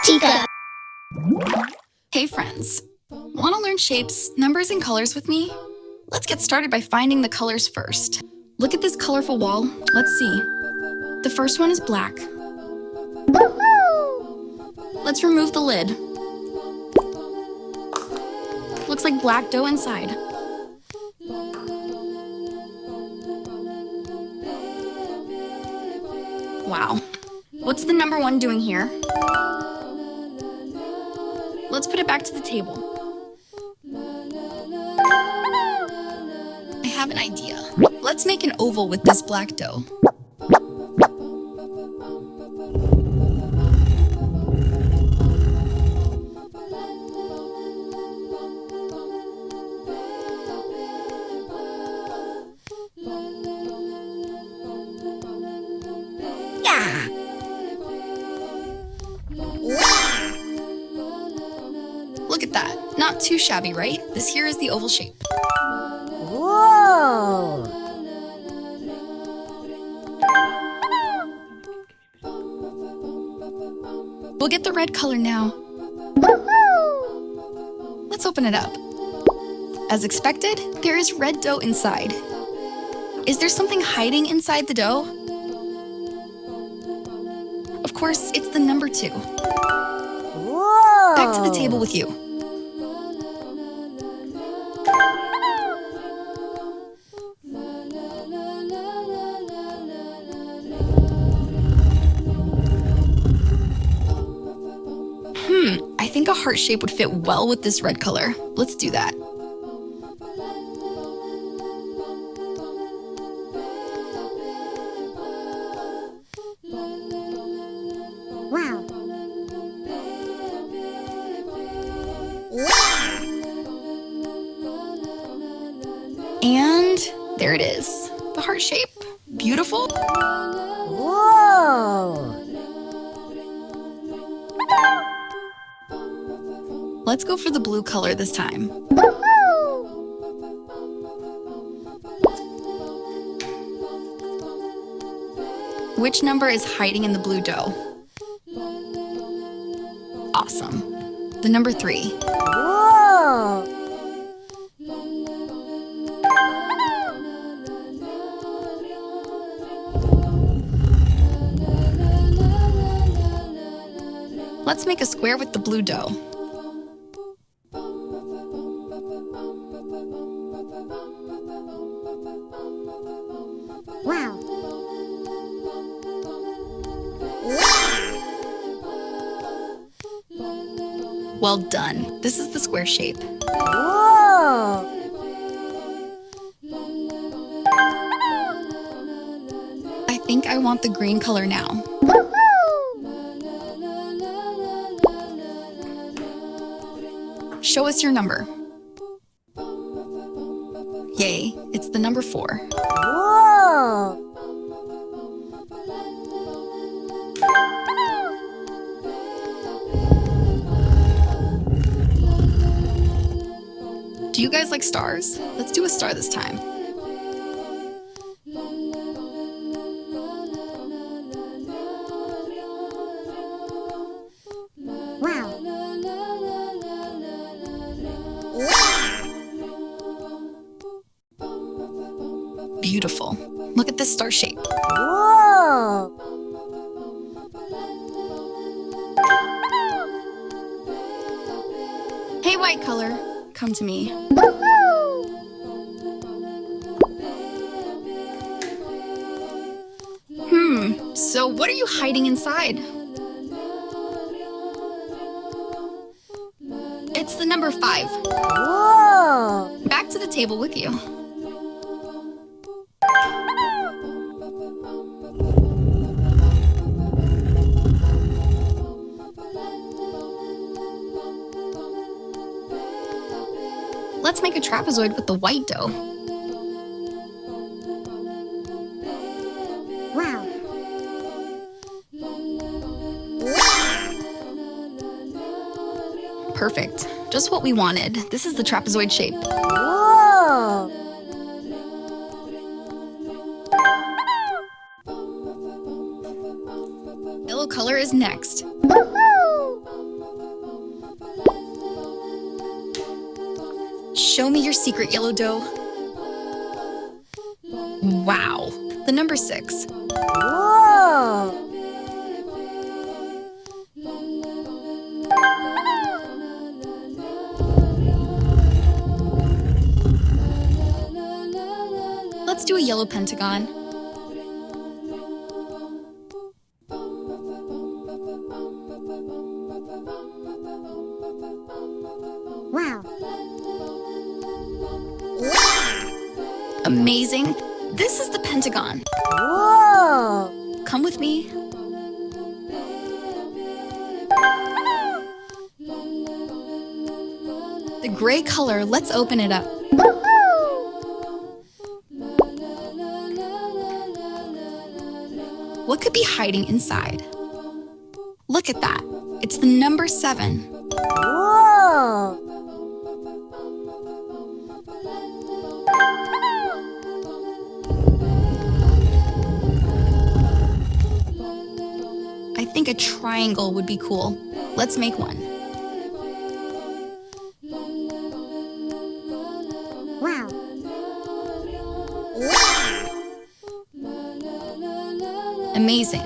Chica. Hey friends, want to learn shapes, numbers, and colors with me? Let's get started by finding the colors first. Look at this colorful wall. Let's see. The first one is black. Let's remove the lid. Looks like black dough inside. Wow. What's the number 1 doing here? Let's put it back to the table. I have an idea. Let's make an oval with this black dough. Look at that. Not too shabby, right? This here is the oval shape. Whoa! We'll get the red color now. Let's open it up. As expected, there is red dough inside. Is there something hiding inside the dough? Of course, it's the number 2. Whoa! Back to the table with you. I think a heart shape would fit well with this red color. Let's do that. Wow. Yeah. And there it is. The heart shape. Beautiful. Whoa! Let's go for the blue color this time. Which number is hiding in the blue dough? Awesome. The number 3. Whoa! Let's make a square with the blue dough. Wow. Well done. This is the square shape. Whoa! I think I want the green color now. Show us your number. Yay, it's the number 4. Whoa! Do you guys like stars? Let's do a star this time. Wow. Beautiful. Look at this star shape. Whoa! Hey, white color, come to me. So what are you hiding inside? It's the number 5. Whoa! Back to the table with you. Let's make a trapezoid with the white dough. Wow. Perfect. Just what we wanted. This is the trapezoid shape. Whoa! Yellow color is next. Woohoo! Show me your secret, yellow dough. Wow, the number 6. Whoa! Let's do a yellow pentagon. Wow! Yeah! Amazing. This is the pentagon. Whoa! Come with me. The gray color, let's open it up. What could be hiding inside? Look at that. It's the number 7. Whoa! I think a triangle would be cool. Let's make one. Wow! Yeah! Amazing.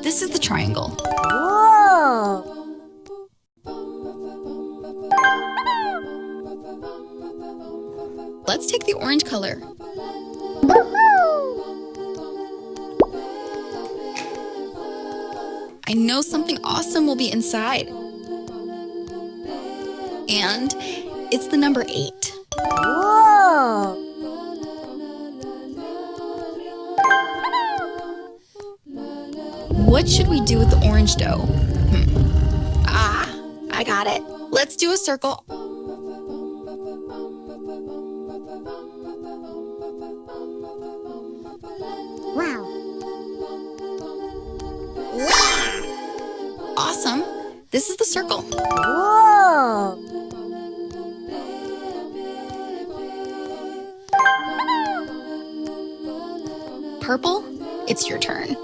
This is the triangle. Whoa! Let's take the orange color. I know something awesome will be inside. And it's the number 8. Whoa! What should we do with the orange dough? I got it. Let's do a circle. Wow! Yeah! Awesome. This is the circle. Whoa! Purple, it's your turn.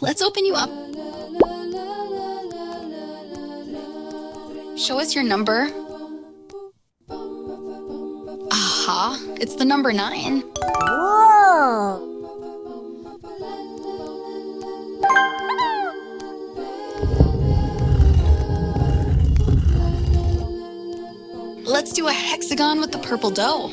Let's open you up. Show us your number. Aha, it's the number 9. Whoa! Let's do a hexagon with the purple dough.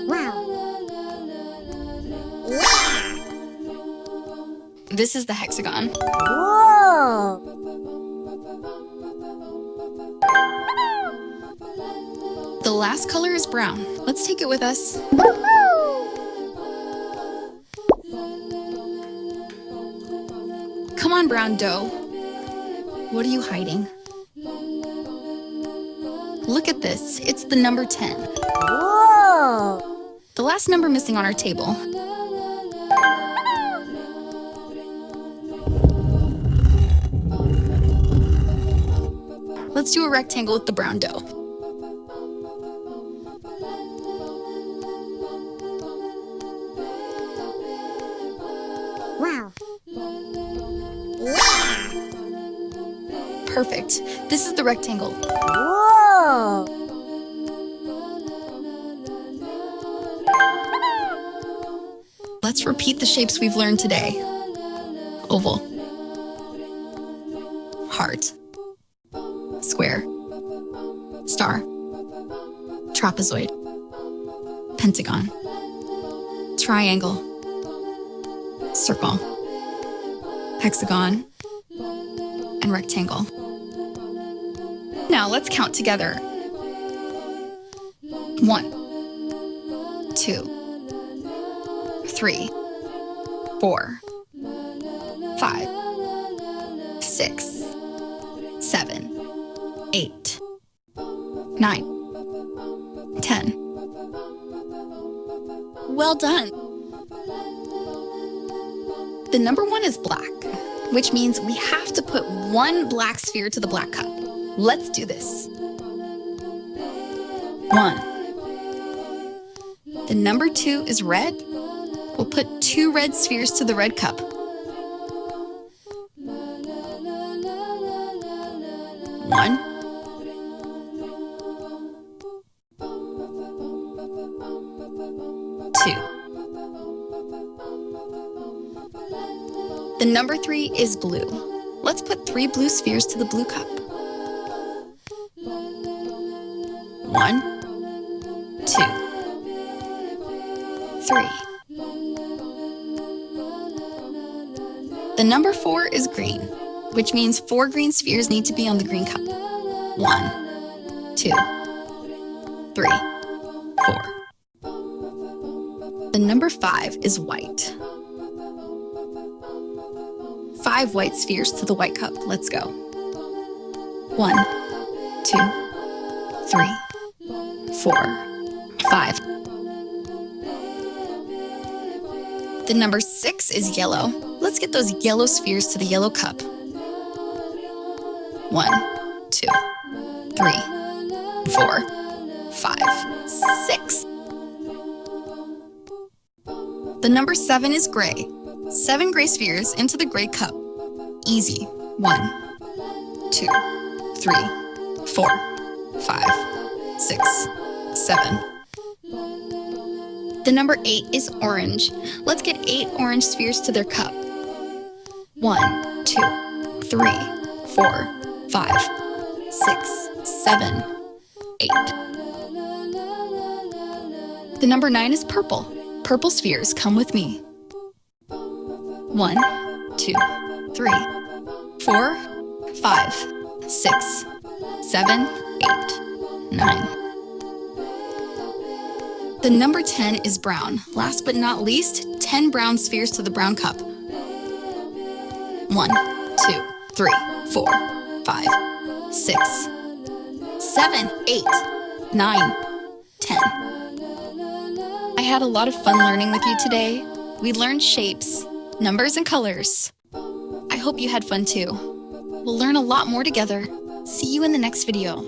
Wow! Yeah! This is the hexagon. Whoa! The last color is brown. Let's take it with us. Come on, brown dough. What are you hiding? Look at this. It's the number 10. Whoa! The last number missing on our table. Let's do a rectangle with the brown dough. Wow! Yeah! Perfect. This is the rectangle. Whoa! Let's repeat the shapes we've learned today. Oval. Heart. Square. Star. Trapezoid. Pentagon. Triangle. Circle. Hexagon. And rectangle. Now let's count together. 1, 2, 3, 4, 5, 6, 7, 8, 9, 10. Well done. The number 1 is black, which means we have to put 1 black sphere to the black cup. Let's do this. 1. The number 2 is red. We'll put 2 2 red spheres to the red cup. 1, 2. The number 3 is blue. Let's put 3 blue spheres to the blue cup. 1, 2, 3. The number 4 is green, which means 4 green spheres need to be on the green cup. 1, 2, 3, 4. The number 5 is white. 5 white spheres to the white cup. Let's go. 1, 2, 3, 4, 5. The number 6 is yellow. Let's get those yellow spheres to the yellow cup. 1, 2, 3, 4, 5, 6. The number 7 is gray. 7 gray spheres into the gray cup. Easy. 1, 2, 3, 4, 5, 6, 7. The number 8 is orange. Let's get 8 orange spheres to their cup. 1, 2, 3, 4, 5, 6, 7, 8. The number 9 is purple. Purple spheres, come with me. 1, 2, 3, 4, 5, 6, 7, 8, 9. The number 10 is brown. Last but not least, 10 brown spheres to the brown cup. 1, 2, 3, 4, 5, 6, 7, 8, 9, 10. I had a lot of fun learning with you today. We learned shapes, numbers, and colors. I hope you had fun too. We'll learn a lot more together. See you in the next video.